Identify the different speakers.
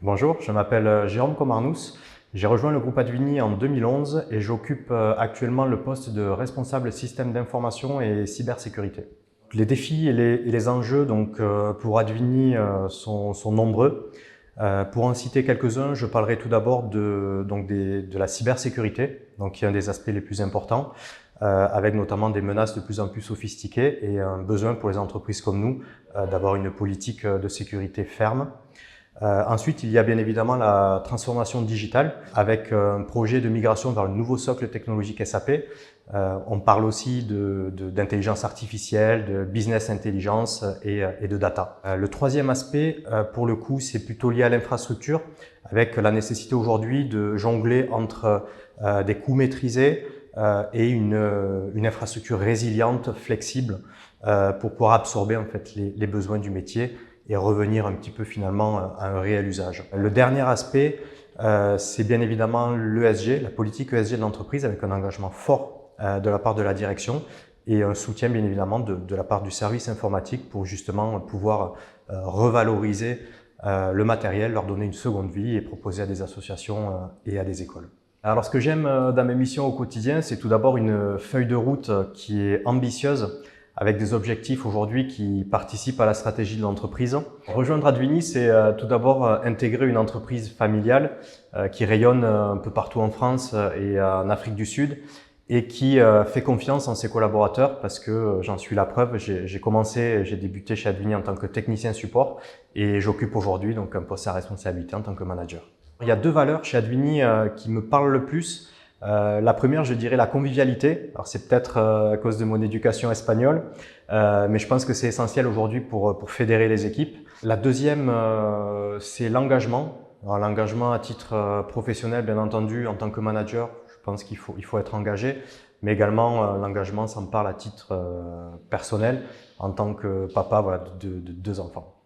Speaker 1: Bonjour, je m'appelle Jérôme Comarnous. J'ai rejoint le groupe Advini en 2011 et j'occupe actuellement le poste de responsable système d'information et cybersécurité. Les défis et les enjeux pour Advini sont nombreux. Pour en citer quelques-uns, je parlerai tout d'abord de la cybersécurité, qui est un des aspects les plus importants, avec notamment des menaces de plus en plus sophistiquées et un besoin pour les entreprises comme nous d'avoir une politique de sécurité ferme. Ensuite, il y a bien évidemment la transformation digitale avec un projet de migration vers le nouveau socle technologique SAP. On parle aussi d'intelligence artificielle, de business intelligence et de data. Le troisième aspect, pour le coup, c'est plutôt lié à l'infrastructure avec la nécessité aujourd'hui de jongler entre des coûts maîtrisés et une infrastructure résiliente, flexible pour pouvoir absorber en fait les besoins du métier et revenir un petit peu finalement à un réel usage. Le dernier aspect, c'est bien évidemment l'ESG, la politique ESG de l'entreprise avec un engagement fort de la part de la direction et un soutien bien évidemment de la part du service informatique pour justement pouvoir revaloriser le matériel, leur donner une seconde vie et proposer à des associations et à des écoles. Alors ce que j'aime dans mes missions au quotidien, c'est tout d'abord une feuille de route qui est ambitieuse, avec des objectifs aujourd'hui qui participent à la stratégie de l'entreprise. Rejoindre Advini, c'est tout d'abord intégrer une entreprise familiale qui rayonne un peu partout en France et en Afrique du Sud et qui fait confiance en ses collaborateurs parce que j'en suis la preuve. J'ai débuté chez Advini en tant que technicien support et j'occupe aujourd'hui donc un poste à responsabilité en tant que manager. Il y a deux valeurs chez Advini qui me parlent le plus. La première, je dirais la convivialité. Alors c'est peut-être à cause de mon éducation espagnole, mais je pense que c'est essentiel aujourd'hui pour fédérer les équipes. La deuxième, c'est l'engagement. Alors l'engagement à titre professionnel, bien entendu, en tant que manager, je pense qu'il faut être engagé, mais également l'engagement, ça me parle à titre personnel, en tant que papa voilà, de deux enfants.